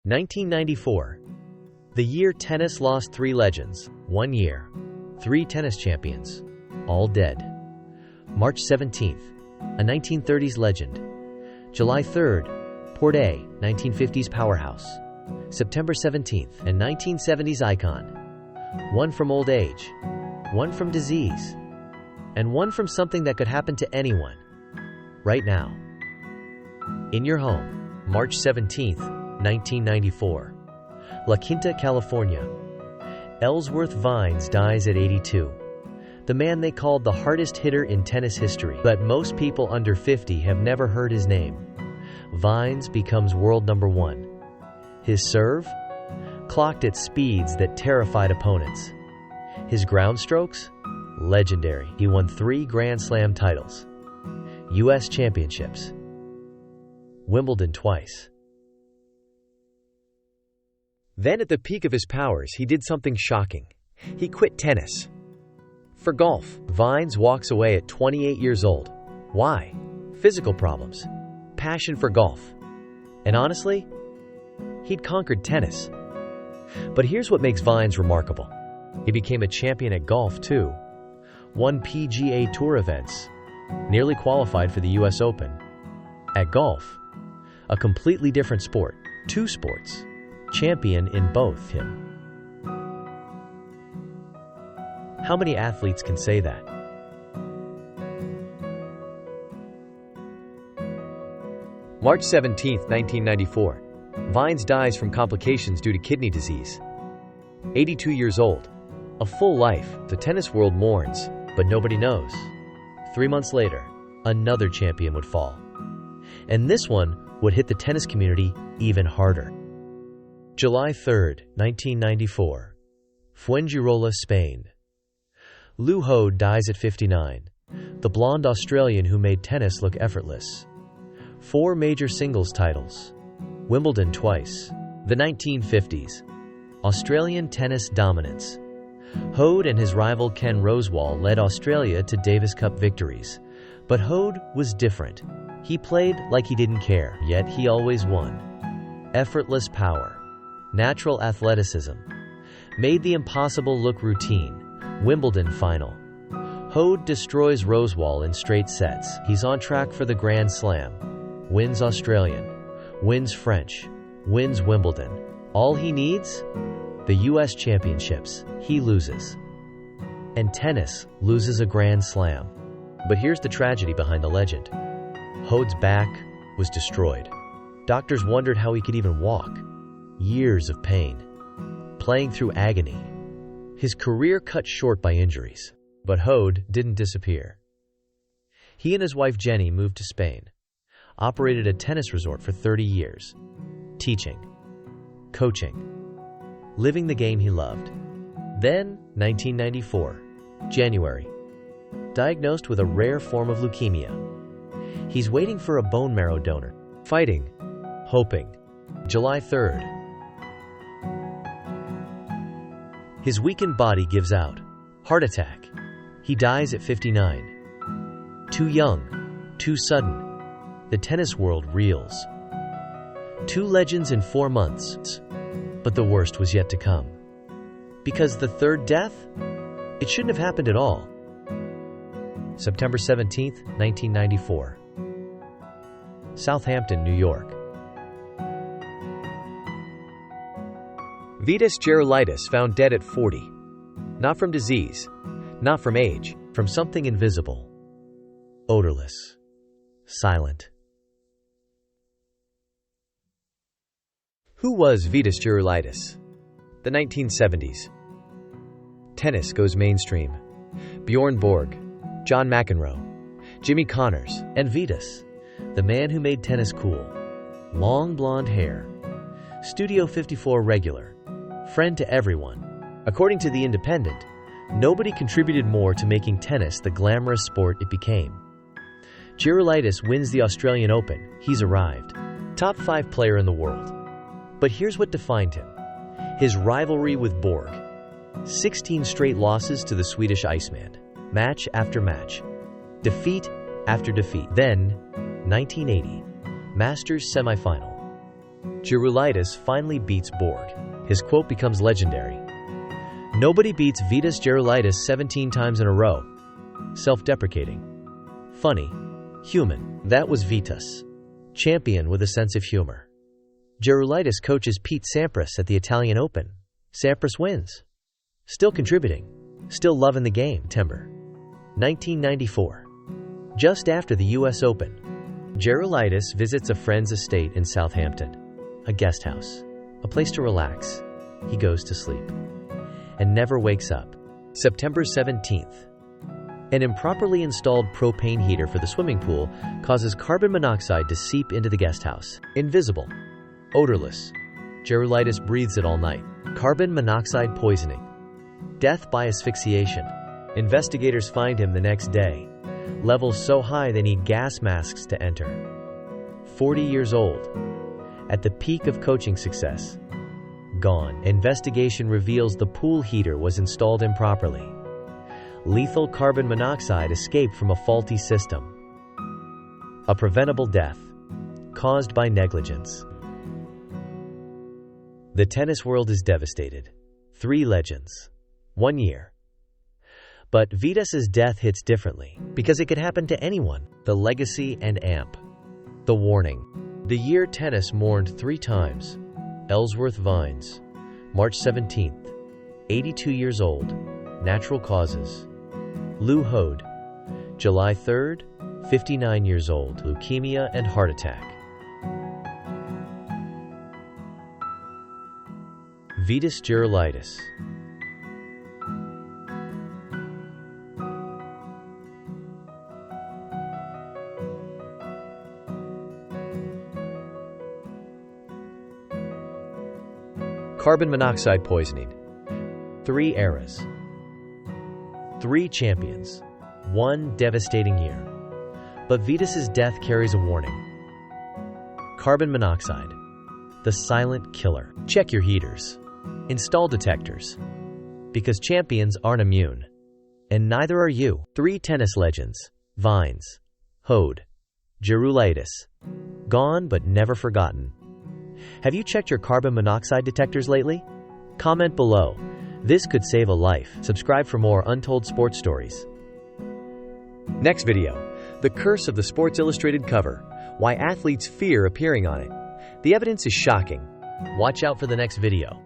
1994. The year tennis lost 3 legends. 1 year. 3 tennis champions. All dead. March 17th. A 1930s legend. July 3rd. Port A, 1950s powerhouse. September 17th. A 1970s icon. 1 from old age. 1 from disease. And 1 from something that could happen to anyone. Right now. In your home. March 17th, 1994. La Quinta, California. Ellsworth Vines dies at 82. The man they called the hardest hitter in tennis history, but most people under 50 have never heard his name. Vines becomes world number 1. His serve? Clocked at speeds that terrified opponents. His ground strokes? Legendary. He won 3 Grand Slam titles. U.S. championships. Wimbledon twice. Then at the peak of his powers, he did something shocking. He quit tennis. For golf. Vines walks away at 28 years old. Why? Physical problems. Passion for golf. And honestly, he'd conquered tennis. But here's what makes Vines remarkable. He became a champion at golf, too. Won PGA Tour events. Nearly qualified for the U.S. Open. At golf, a completely different sport. 2 sports. Champion in both. Him. How many athletes can say that? March 17, 1994. Vines dies from complications due to kidney disease. 82 years old. A full life. The tennis world mourns, but nobody knows. 3 months later, another champion would fall. And this one would hit the tennis community even harder. July 3, 1994. Fuengirola, Spain. Lew Hoad dies at 59. The blonde Australian who made tennis look effortless. 4 major singles titles. Wimbledon twice. The 1950s. Australian tennis dominance. Hoad and his rival Ken Rosewall led Australia to Davis Cup victories. But Hoad was different. He played like he didn't care, yet he always won. Effortless power. Natural athleticism. Made the impossible look routine. Wimbledon final. Hoad destroys Rosewall in straight sets. He's on track for the Grand Slam. Wins Australian. Wins French. Wins Wimbledon. All he needs? The U.S. championships. He loses. And tennis loses a Grand Slam. But here's the tragedy behind the legend. Hoad's back was destroyed. Doctors wondered how he could even walk. Years of pain. Playing through agony. His career cut short by injuries. But Hoad didn't disappear. He and his wife Jenny moved to Spain. Operated a tennis resort for 30 years. Teaching. Coaching. Living the game he loved. Then, 1994. January. Diagnosed with a rare form of leukemia. He's waiting for a bone marrow donor. Fighting. Hoping. July 3rd. His weakened body gives out. Heart attack. He dies at 59. Too young. Too sudden. The tennis world reels. 2 legends in 4 months. But the worst was yet to come. Because the third death? It shouldn't have happened at all. September 17, 1994. Southampton, New York. Vitas Gerulaitis found dead at 40. Not from disease, not from age, from something invisible. Odorless. Silent. Who was Vitas Gerulaitis? The 1970s. Tennis goes mainstream. Bjorn Borg, John McEnroe, Jimmy Connors, and Vitas, the man who made tennis cool. Long blonde hair. Studio 54 regular. Friend to everyone. According to The Independent, nobody contributed more to making tennis the glamorous sport it became. Gerulaitis wins the Australian Open. He's arrived. Top 5 player in the world. But here's what defined him. His rivalry with Borg. 16 straight losses to the Swedish Iceman. Match after match. Defeat after defeat. Then, 1980. Masters semifinal. Gerulaitis finally beats Borg. His quote becomes legendary. Nobody beats Vitas Gerulaitis 17 times in a row. Self-deprecating. Funny. Human. That was Vitas. Champion with a sense of humor. Gerulaitis coaches Pete Sampras at the Italian Open. Sampras wins. Still contributing. Still loving the game. September 1994. Just after the U.S. Open, Gerulaitis visits a friend's estate in Southampton. A guest house. A place to relax. He goes to sleep. And never wakes up. September 17th. An improperly installed propane heater for the swimming pool causes carbon monoxide to seep into the guest house. Invisible. Odorless. Gerulaitis breathes it all night. Carbon monoxide poisoning. Death by asphyxiation. Investigators find him the next day. Levels so high they need gas masks to enter. 40 years old. At the peak of coaching success. Gone. Investigation reveals the pool heater was installed improperly. Lethal carbon monoxide escaped from a faulty system. A preventable death. Caused by negligence. The tennis world is devastated. 3 legends. 1 year. But Vitas's death hits differently, because it could happen to anyone. The legacy and amp. The warning. The year tennis mourned 3 times. Ellsworth Vines. March 17th. 82 years old. Natural causes. Lew Hoad. July 3rd. 59 years old. Leukemia and heart attack. Vitas Gerulaitis. Carbon monoxide poisoning. 3 eras. 3 champions. 1 devastating year. But Vitas's death carries a warning. Carbon monoxide. The silent killer. Check your heaters. Install detectors. Because champions aren't immune. And neither are you. 3 tennis legends. Vines. Hoad. Gerulaitis. Gone but never forgotten. Have you checked your carbon monoxide detectors lately? Comment below. This could save a life. Subscribe for more untold sports stories. Next video. The curse of the Sports Illustrated cover. Why athletes fear appearing on it. The evidence is shocking. Watch out for the next video.